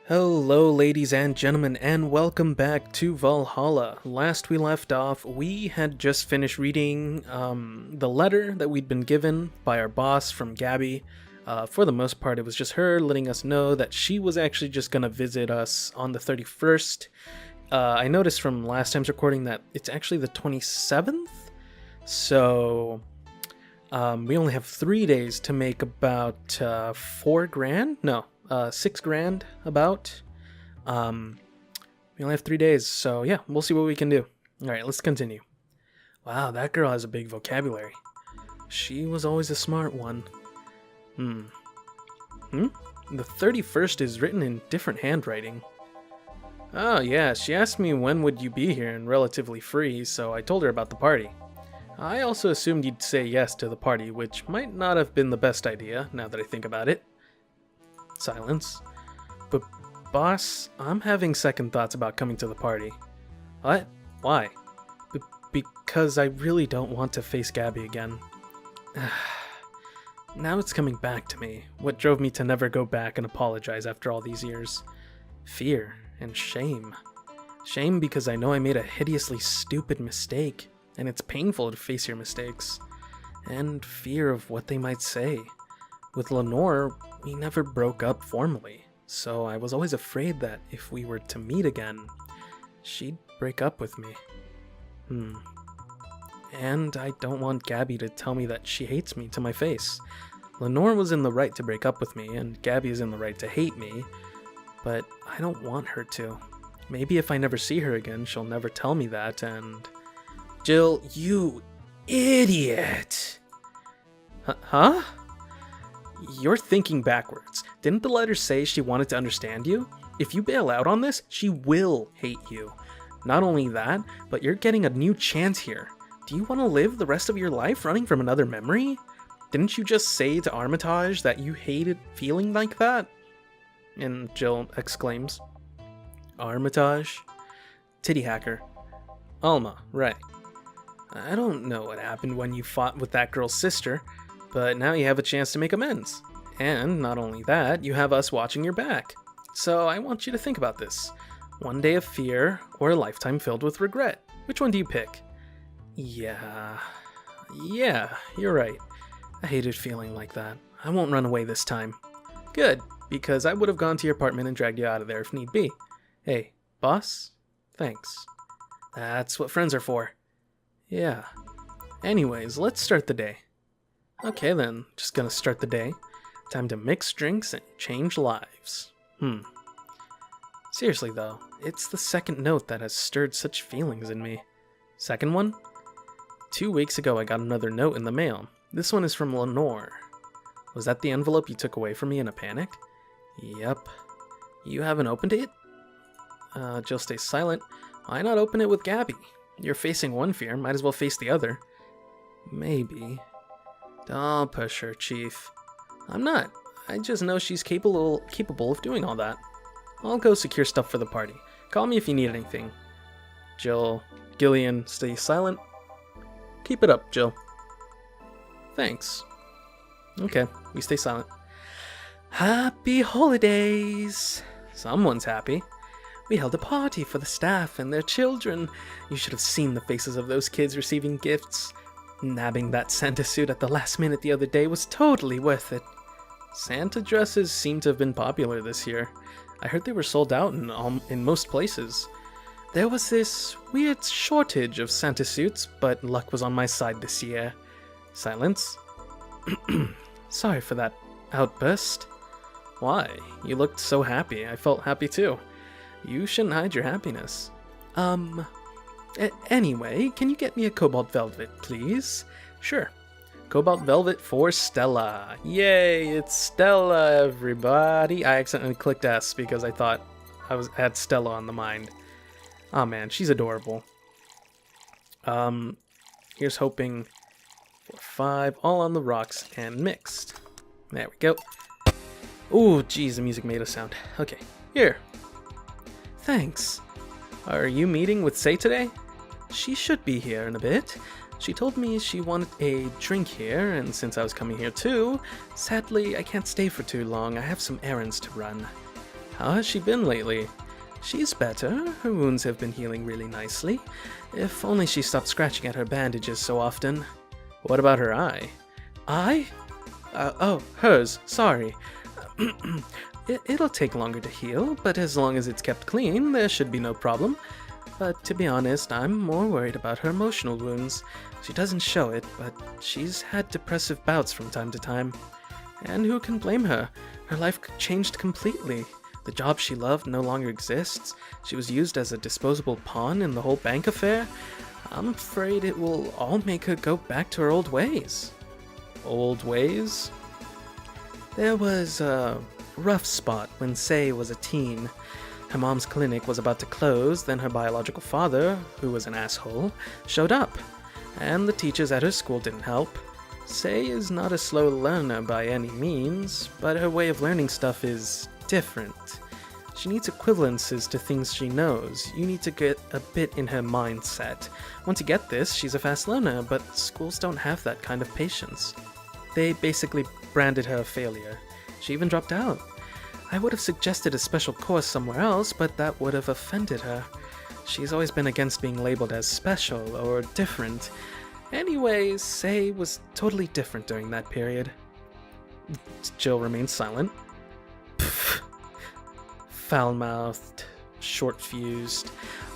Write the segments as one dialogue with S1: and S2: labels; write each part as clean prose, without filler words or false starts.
S1: Hello ladies and gentlemen, and welcome back to Valhalla. Last we left off, we had just finished reading the letter that we'd been given by our boss from Gabby. For the most part, it was just her letting us know that she was actually just going to visit us on the 31st. I noticed from last time's recording that it's actually the 27th, so we only have 3 days to make about $4,000? No. $6,000 about. We only have 3 days, so yeah, we'll see what we can do. Alright, let's continue. Wow, that girl has a big vocabulary. She was always a smart one. The 31st is written in different handwriting. Oh yeah, she asked me when would you be here and relatively free, so I told her about the party. I also assumed you'd say yes to the party, which might not have been the best idea, now that I think about it. Silence. But boss, I'm having second thoughts about coming to the party. What? Why? Because I really don't want to face Gabby again. Now it's coming back to me, what drove me to never go back and apologize after all these years. Fear and shame. Shame because I know I made a hideously stupid mistake, and it's painful to face your mistakes. And fear of what they might say. With Lenore, we never broke up formally, so I was always afraid that if we were to meet again, she'd break up with me. And I don't want Gabby to tell me that she hates me to my face. Lenore was in the right to break up with me, and Gabby is in the right to hate me, but I don't want her to. Maybe if I never see her again, she'll never tell me that, and... Jill, you idiot! Huh? You're thinking backwards. Didn't the letter say she wanted to understand you? If you bail out on this, she will hate you. Not only that, but you're getting a new chance here. Do you want to live the rest of your life running from another memory? Didn't you just say to Armitage that you hated feeling like that? And Jill exclaims, Armitage? Titty hacker. Alma, right. I don't know what happened when you fought with that girl's sister, but now you have a chance to make amends. And not only that, you have us watching your back. So I want you to think about this. One day of fear, or a lifetime filled with regret. Which one do you pick? Yeah, you're right. I hated feeling like that. I won't run away this time. Good, because I would have gone to your apartment and dragged you out of there if need be. Hey, boss? Thanks. That's what friends are for. Yeah. Anyways, let's start the day. Okay then, just gonna start the day. Time to mix drinks and change lives. Seriously though, it's the second note that has stirred such feelings in me. Second one? 2 weeks ago I got another note in the mail. This one is from Lenore. Was that the envelope you took away from me in a panic? Yep. You haven't opened it? Jill stays silent. Why not open it with Gabby? You're facing one fear, might as well face the other. Maybe. Don't push her, Chief. I'm not. I just know she's capable of doing all that. I'll go secure stuff for the party. Call me if you need anything. Gillian, stay silent. Keep it up, Jill. Thanks. Okay, we stay silent. Happy holidays! Someone's happy. We held a party for the staff and their children. You should have seen the faces of those kids receiving gifts. Nabbing that Santa suit at the last minute the other day was totally worth it. Santa dresses seem to have been popular this year. I heard they were sold out in most places. There was this weird shortage of Santa suits, but luck was on my side this year. Silence. Sorry for that outburst. Why? You looked so happy. I felt happy too. You shouldn't hide your happiness. Anyway, can you get me a cobalt velvet, please? Sure. Cobalt velvet for Stella. Yay, it's Stella, everybody. I accidentally clicked S because I thought I had Stella on the mind. Oh man, she's adorable. Here's hoping for 5, all on the rocks and mixed. There we go. Ooh, geez, the music made a sound. Okay, here. Thanks. Are you meeting with Say today? She should be here in a bit. She told me she wanted a drink here, and since I was coming here too, sadly I can't stay for too long. I have some errands to run. How has she been lately? She's better. Her wounds have been healing really nicely. If only she stopped scratching at her bandages so often. What about her eye? Eye? Oh, hers. Sorry. It'll take longer to heal, but as long as it's kept clean, there should be no problem. But to be honest, I'm more worried about her emotional wounds. She doesn't show it, but she's had depressive bouts from time to time. And who can blame her? Her life changed completely. The job she loved no longer exists. She was used as a disposable pawn in the whole bank affair. I'm afraid it will all make her go back to her old ways. Old ways? There was a rough spot when Sei was a teen. Her mom's clinic was about to close, then her biological father, who was an asshole, showed up. And the teachers at her school didn't help. Sei is not a slow learner by any means, but her way of learning stuff is different. She needs equivalences to things she knows. You need to get a bit in her mindset. Once you get this, she's a fast learner, but schools don't have that kind of patience. They basically branded her a failure. She even dropped out. I would have suggested a special course somewhere else, but that would have offended her. She's always been against being labeled as special or different. Anyways, Sei was totally different during that period. Jill remained silent. Foul-mouthed, short-fused,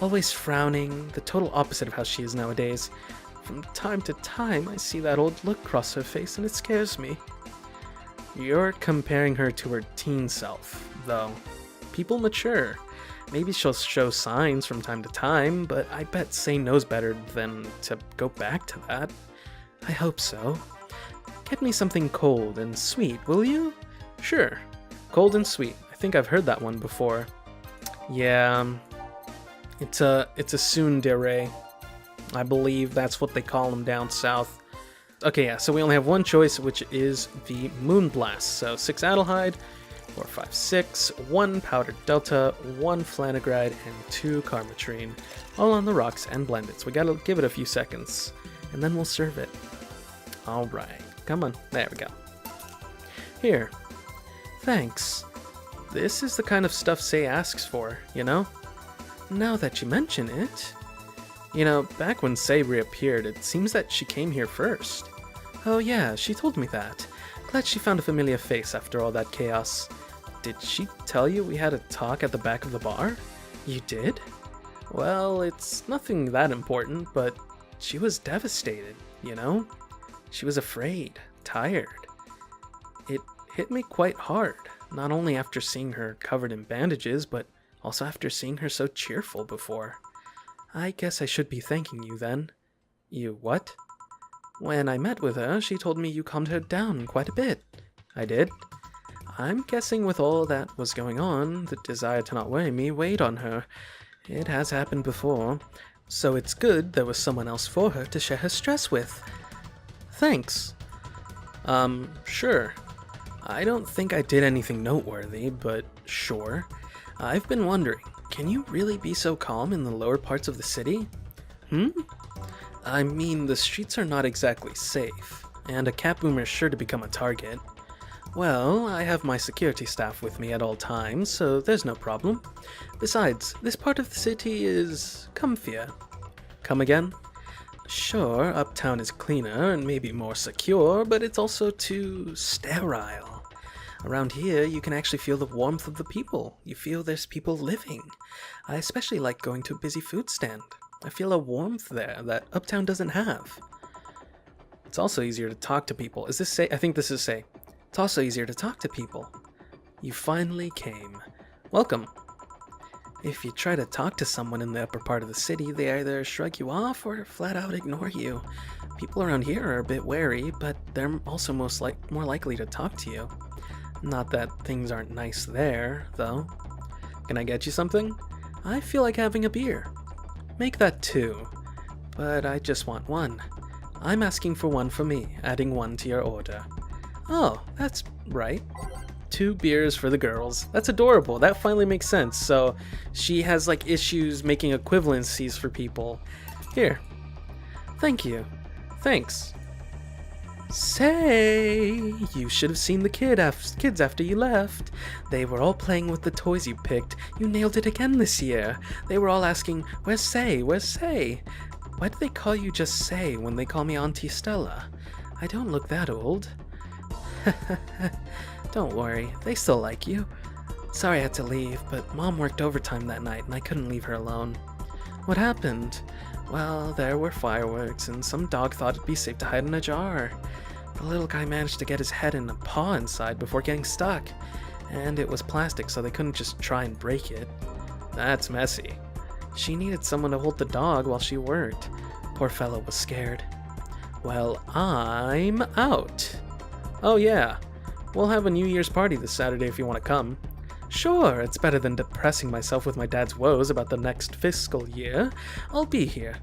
S1: always frowning, the total opposite of how she is nowadays. From time to time, I see that old look cross her face and it scares me. You're comparing her to her teen self, though. People mature. Maybe she'll show signs from time to time, but I bet Sei knows better than to go back to that. I hope so. Get me something cold and sweet, will you? Sure. Cold and sweet. I think I've heard that one before. Yeah, it's a tsundere. I believe that's what they call them down south. Okay, yeah, so we only have one choice, which is the Moonblast. So 6 Adelhyde, 4, 5, 6, 1 Powdered Delta, 1 Flanagride, and 2 Karmatrine. All on the rocks and blend it. So we gotta give it a few seconds, and then we'll serve it. Alright, come on, there we go. Here. Thanks. This is the kind of stuff Sei asks for, you know? Now that you mention it... You know, back when Sei reappeared, it seems that she came here first. Oh yeah, she told me that. Glad she found a familiar face after all that chaos. Did she tell you we had a talk at the back of the bar? You did? Well, it's nothing that important, but she was devastated, you know? She was afraid, tired. It hit me quite hard, not only after seeing her covered in bandages, but also after seeing her so cheerful before. I guess I should be thanking you then. You what? When I met with her, she told me you calmed her down quite a bit. I did. I'm guessing with all that was going on, the desire to not worry me weighed on her. It has happened before, so it's good there was someone else for her to share her stress with. Thanks. Sure. I don't think I did anything noteworthy, but sure. I've been wondering, can you really be so calm in the lower parts of the city? I mean, the streets are not exactly safe, and a cat boomer is sure to become a target. Well, I have my security staff with me at all times, so there's no problem. Besides, this part of the city is comfier. Come again? Sure, uptown is cleaner and maybe more secure, but it's also too sterile. Around here, you can actually feel the warmth of the people. You feel there's people living. I especially like going to a busy food stand. I feel a warmth there that uptown doesn't have. It's also easier to talk to people. Is this Sei? I think this is Sei. It's also easier to talk to people. You finally came. Welcome. If you try to talk to someone in the upper part of the city, they either shrug you off or flat out ignore you. People around here are a bit wary, but they're also more likely to talk to you. Not that things aren't nice there, though. Can I get you something? I feel like having a beer. Make that 2. But I just want 1. I'm asking for 1 for me, adding 1 to your order. Oh, that's right. 2 beers for the girls. That's adorable. That finally makes sense. So she has like issues making equivalencies for people. Here. Thank you. Thanks. Say, you should have seen the kids after you left. They were all playing with the toys you picked. You nailed it again this year. They were all asking, where's Say? Where's Say? Why do they call you just Say when they call me Auntie Stella? I don't look that old. Don't worry, they still like you. Sorry I had to leave, but Mom worked overtime that night and I couldn't leave her alone. What happened? Well, there were fireworks, and some dog thought it'd be safe to hide in a jar. The little guy managed to get his head and a paw inside before getting stuck, and it was plastic, so they couldn't just try and break it. That's messy. She needed someone to hold the dog while she worked. Poor fellow was scared. Well, I'm out. Oh yeah, we'll have a New Year's party this Saturday if you want to come. Sure, it's better than depressing myself with my dad's woes about the next fiscal year. I'll be here.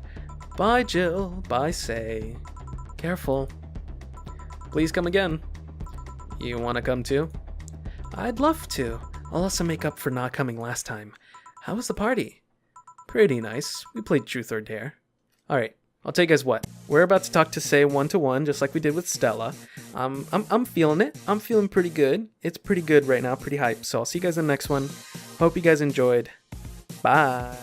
S1: Bye, Jill. Bye, Say. Careful. Please come again. You want to come too? I'd love to. I'll also make up for not coming last time. How was the party? Pretty nice. We played Truth or Dare. Alright, I'll tell you guys what. We're about to talk to Say one-to-one, just like we did with Stella. I'm feeling it. I'm feeling pretty good. It's pretty good right now, pretty hype. So I'll see you guys in the next one. Hope you guys enjoyed. Bye.